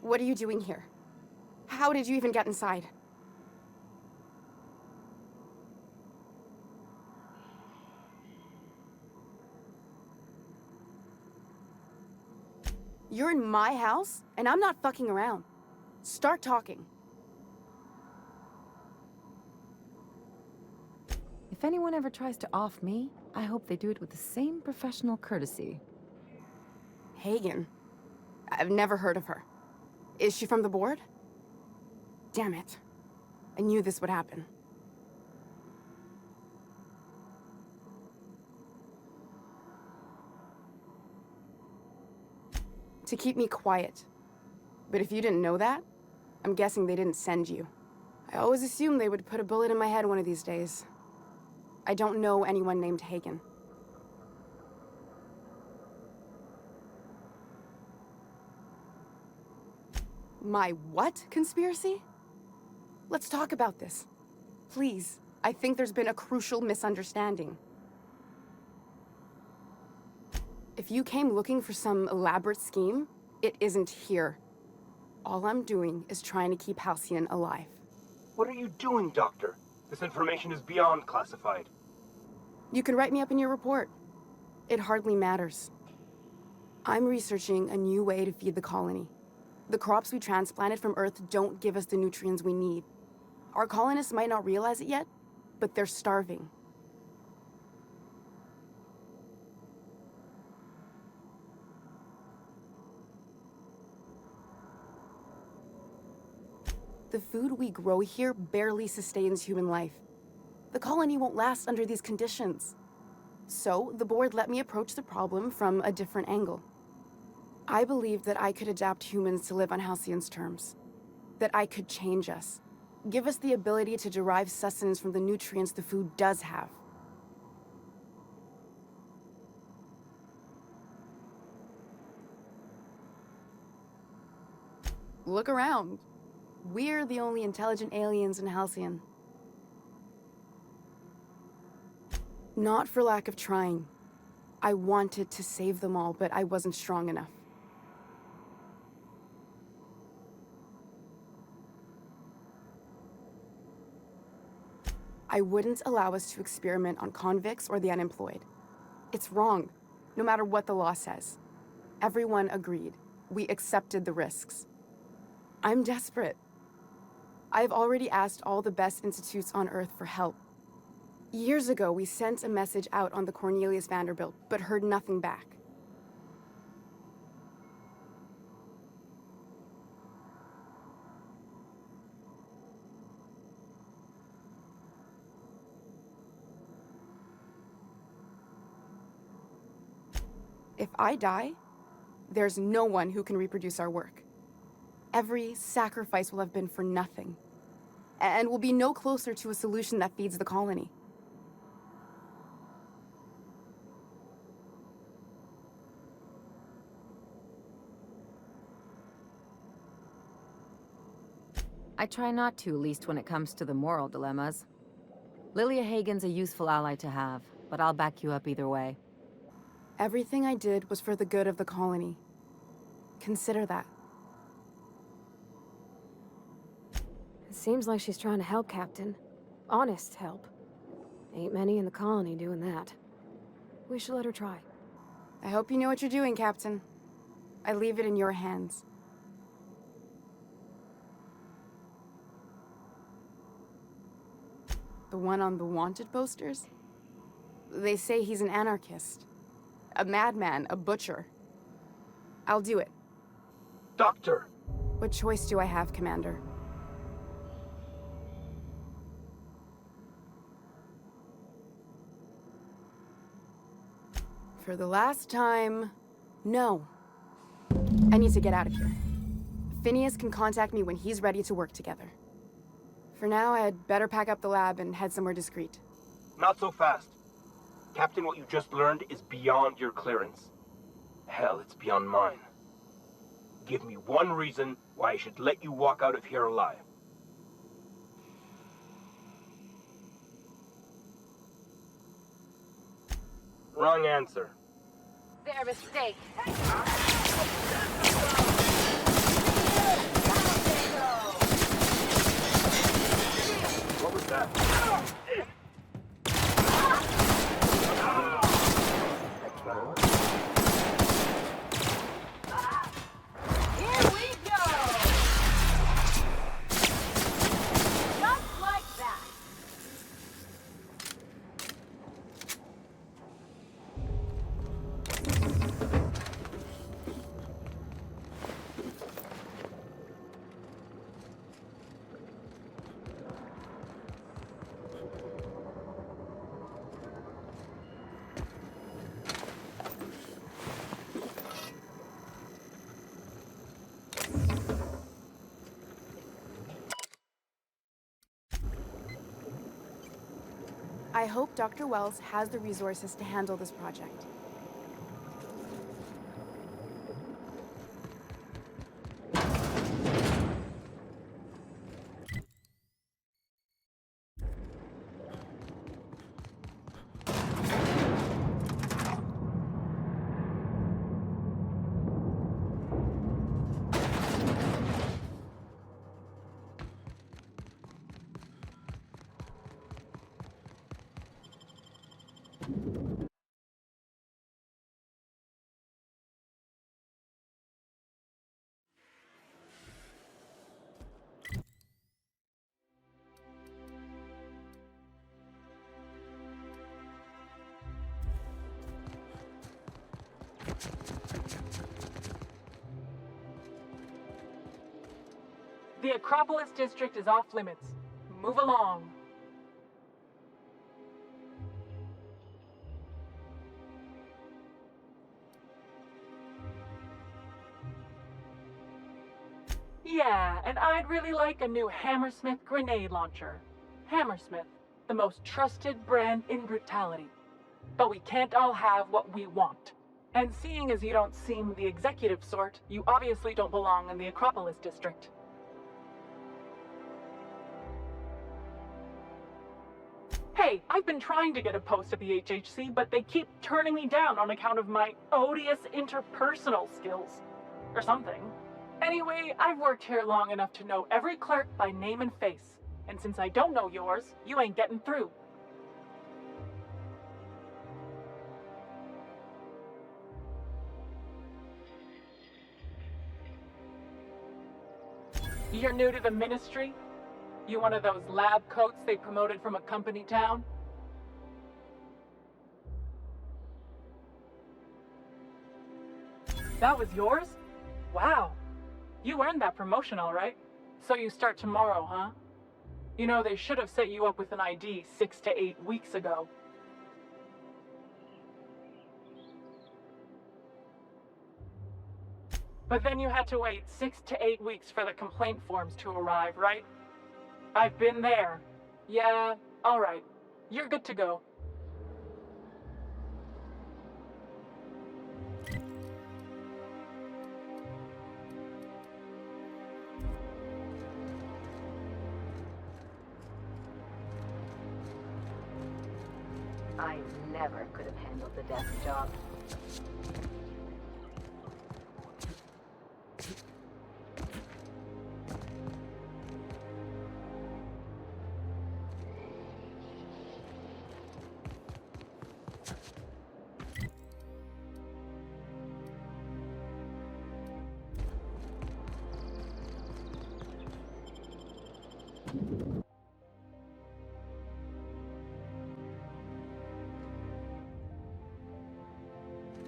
What are you doing here? How did you even get inside? You're in my house, and I'm not fucking around. Start talking. If anyone ever tries to off me, I hope they do it with the same professional courtesy. Hagen? I've never heard of her. Is she from the board? Damn it. I knew this would happen. To keep me quiet. But if you didn't know that, I'm guessing they didn't send you. I always assumed they would put a bullet in my head one of these days. I don't know anyone named Hagen. My what conspiracy? Let's talk about this. Please. I think there's been a crucial misunderstanding. If you came looking for some elaborate scheme, it isn't here. All I'm doing is trying to keep Halcyon alive. What are you doing, Doctor? This information is beyond classified. You can write me up in your report. It hardly matters. I'm researching a new way to feed the colony. The crops we transplanted from Earth don't give us the nutrients we need. Our colonists might not realize it yet, but they're starving. The food we grow here barely sustains human life. The colony won't last under these conditions. So, the board let me approach the problem from a different angle. I believed that I could adapt humans to live on Halcyon's terms. That I could change us. Give us the ability to derive sustenance from the nutrients the food does have. Look around. We're the only intelligent aliens in Halcyon. Not for lack of trying. I wanted to save them all, but I wasn't strong enough. I wouldn't allow us to experiment on convicts or the unemployed. It's wrong, no matter what the law says. Everyone agreed. We accepted the risks. I'm desperate. I've already asked all the best institutes on Earth for help. Years ago, we sent a message out on the Cornelius Vanderbilt, but heard nothing back. If I die, there's no one who can reproduce our work. Every sacrifice will have been for nothing, and we'll be no closer to a solution that feeds the colony. I try not to, least when it comes to the moral dilemmas. Lilia Hagen's a useful ally to have, but I'll back you up either way. Everything I did was for the good of the colony. Consider that. It seems like she's trying to help, Captain. Honest help. Ain't many in the colony doing that. We should let her try. I hope you know what you're doing, Captain. I leave it in your hands. The one on the wanted posters? They say he's an anarchist. A madman, a butcher. I'll do it. Doctor! What choice do I have, Commander? For the last time, no. I need to get out of here. Phineas can contact me when he's ready to work together. For now, I'd better pack up the lab and head somewhere discreet. Not so fast. Captain, what you just learned is beyond your clearance. Hell, it's beyond mine. Give me one reason why I should let you walk out of here alive. Wrong answer. Their mistake. What was that? Here we go! Just like that. I hope Dr. Wells has the resources to handle this project. The Acropolis district is off limits. Move along. Yeah, and I'd really like a new Hammersmith grenade launcher. Hammersmith, the most trusted brand in brutality. But we can't all have what we want. And seeing as you don't seem the executive sort, you obviously don't belong in the Acropolis district. Hey, I've been trying to get a post at the HHC, but they keep turning me down on account of my odious interpersonal skills. Or something. Anyway, I've worked here long enough to know every clerk by name and face, And since I don't know yours, you ain't getting through. You're new to the ministry? You one of those lab coats they promoted from a company town? That was yours? Wow. You earned that promotion, all right. So you start tomorrow, huh? You know, they should have set you up with an ID 6 to 8 weeks ago. But then you had to wait 6 to 8 weeks for the complaint forms to arrive, right? I've been there. Yeah, all right. You're good to go. I never could have handled the desk job.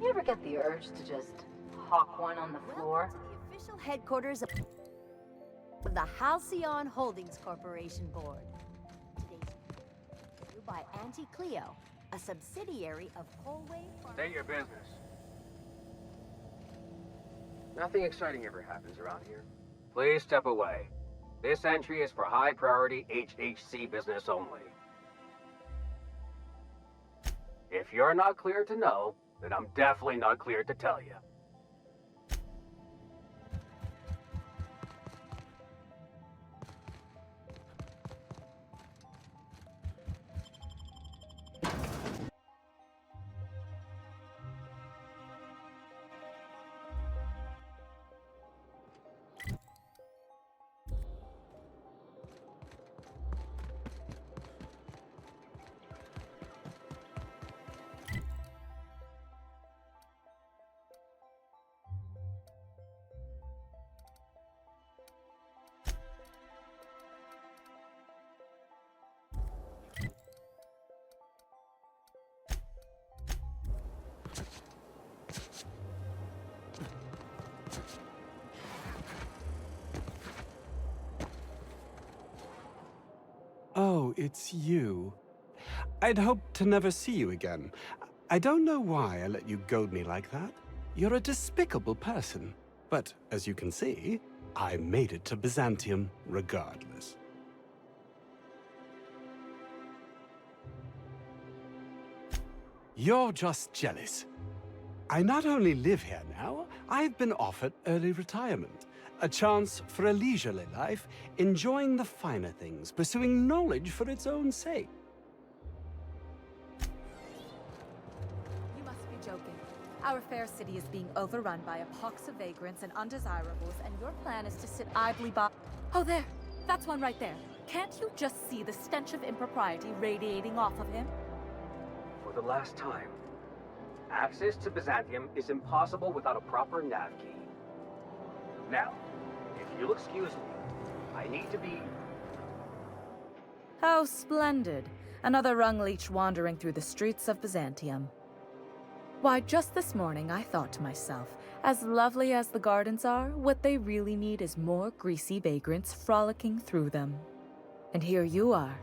You ever get the urge to just hawk one on the floor? The official headquarters of the Halcyon Holdings Corporation Board. Today's review by Auntie Cleo, a subsidiary of Holway Farm. State your business. Nothing exciting ever happens around here. Please step away. This entry is for high-priority HHC business only. If you're not clear to know, then I'm definitely not clear to tell you. Oh, it's you. I'd hoped to never see you again. I don't know why I let you goad me like that. You're a despicable person. But, as you can see, I made it to Byzantium regardless. You're just jealous. I not only live here now, I've been offered early retirement. A chance for a leisurely life, enjoying the finer things, pursuing knowledge for its own sake. You must be joking. Our fair city is being overrun by a pox of vagrants and undesirables, and your plan is to sit idly by— Oh, there! That's one right there. Can't you just see the stench of impropriety radiating off of him? For the last time, access to Byzantium is impossible without a proper nav key. Now, if you'll excuse me, I need to be... How splendid. Another rung leech wandering through the streets of Byzantium. Why, just this morning I thought to myself, as lovely as the gardens are, what they really need is more greasy vagrants frolicking through them. And here you are,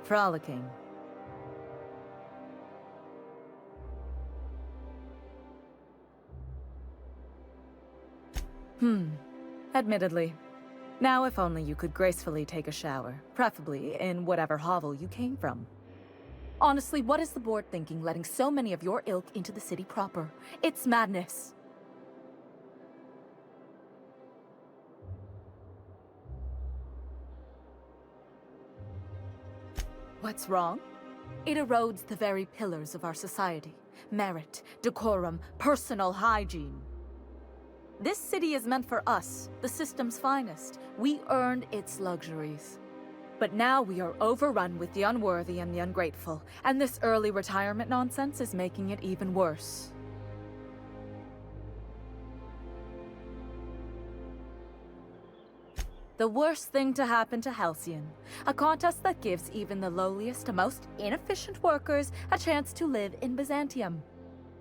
frolicking. Admittedly. Now if only you could gracefully take a shower, preferably in whatever hovel you came from. Honestly, what is the board thinking letting so many of your ilk into the city proper? It's madness. What's wrong? It erodes the very pillars of our society. Merit, decorum, personal hygiene. This city is meant for us, the system's finest. We earned its luxuries. But now we are overrun with the unworthy and the ungrateful, and this early retirement nonsense is making it even worse. The worst thing to happen to Halcyon. A contest that gives even the lowliest and most inefficient workers a chance to live in Byzantium.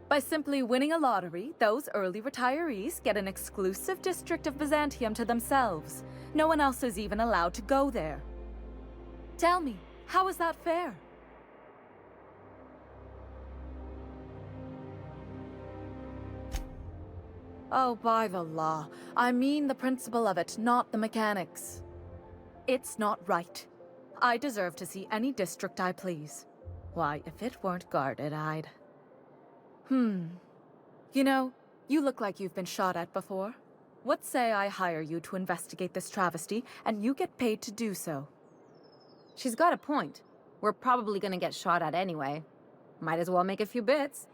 By simply winning a lottery, those early retirees get an exclusive district of Byzantium to themselves. No one else is even allowed to go there. Tell me, how is that fair? Oh, by the law. I mean the principle of it, not the mechanics. It's not right. I deserve to see any district I please. Why, if it weren't guarded, I'd... You know, you look like you've been shot at before. What say I hire you to investigate this travesty, and you get paid to do so? She's got a point. We're probably gonna get shot at anyway. Might as well make a few bits.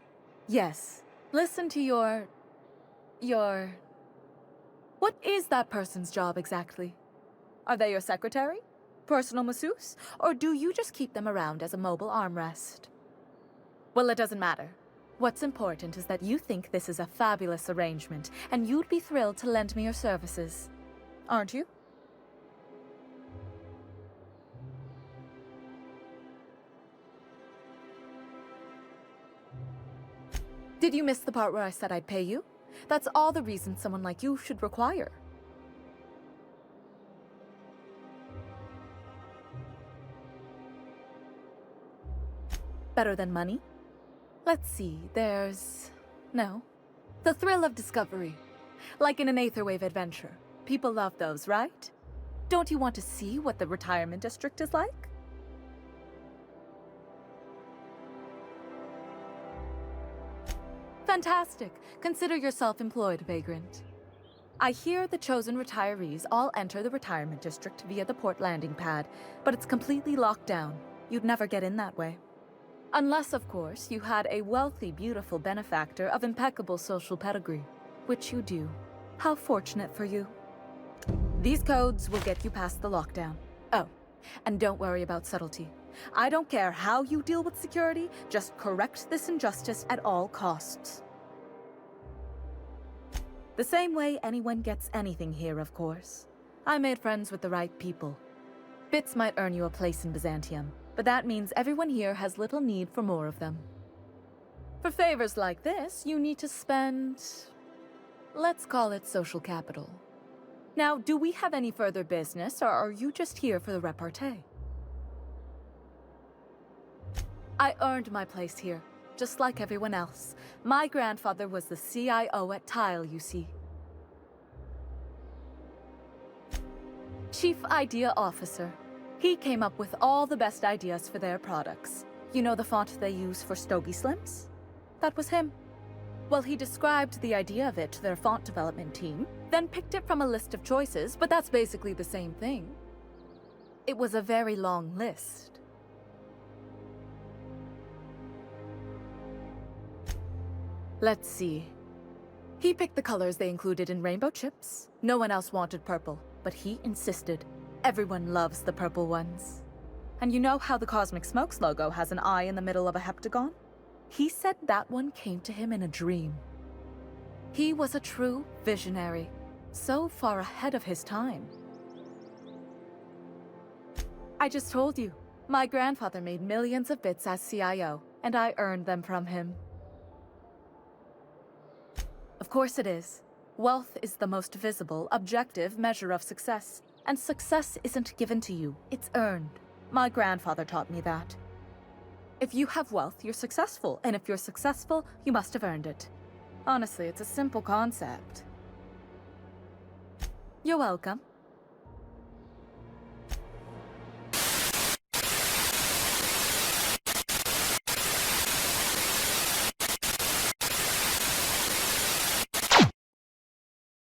Yes. Listen to your... What is that person's job exactly? Are they your secretary? Personal masseuse? Or do you just keep them around as a mobile armrest? Well, it doesn't matter. What's important is that you think this is a fabulous arrangement, and you'd be thrilled to lend me your services. Aren't you? Did you miss the part where I said I'd pay you? That's all the reason someone like you should require. Better than money? Let's see, there's... No. The thrill of discovery. Like in an Aetherwave adventure. People love those, right? Don't you want to see what the retirement district is like? Fantastic. Consider yourself employed, vagrant. I hear the chosen retirees all enter the retirement district via the port landing pad, but it's completely locked down. You'd never get in that way. Unless, of course, you had a wealthy, beautiful benefactor of impeccable social pedigree, which you do. How fortunate for you. These codes will get you past the lockdown. Oh, and don't worry about subtlety. I don't care how you deal with security, just correct this injustice at all costs. The same way anyone gets anything here, of course. I made friends with the right people. Bits might earn you a place in Byzantium, but that means everyone here has little need for more of them. For favors like this, you need to spend... let's call it social capital. Now, do we have any further business, or are you just here for the repartee? I earned my place here, just like everyone else. My grandfather was the CIO at Tile, you see. Chief Idea Officer. He came up with all the best ideas for their products. You know the font they use for Stogie Slims? That was him. Well, he described the idea of it to their font development team, then picked it from a list of choices, but that's basically the same thing. It was a very long list. Let's see. He picked the colors they included in rainbow chips. No one else wanted purple, but he insisted. Everyone loves the purple ones. And you know how the Cosmic Smokes logo has an eye in the middle of a heptagon? He said that one came to him in a dream. He was a true visionary, so far ahead of his time. I just told you, my grandfather made millions of bits as CIO, and I earned them from him. Of course it is. Wealth is the most visible, objective measure of success. And success isn't given to you, it's earned. My grandfather taught me that. If you have wealth, you're successful, and if you're successful, you must have earned it. Honestly, it's a simple concept. You're welcome.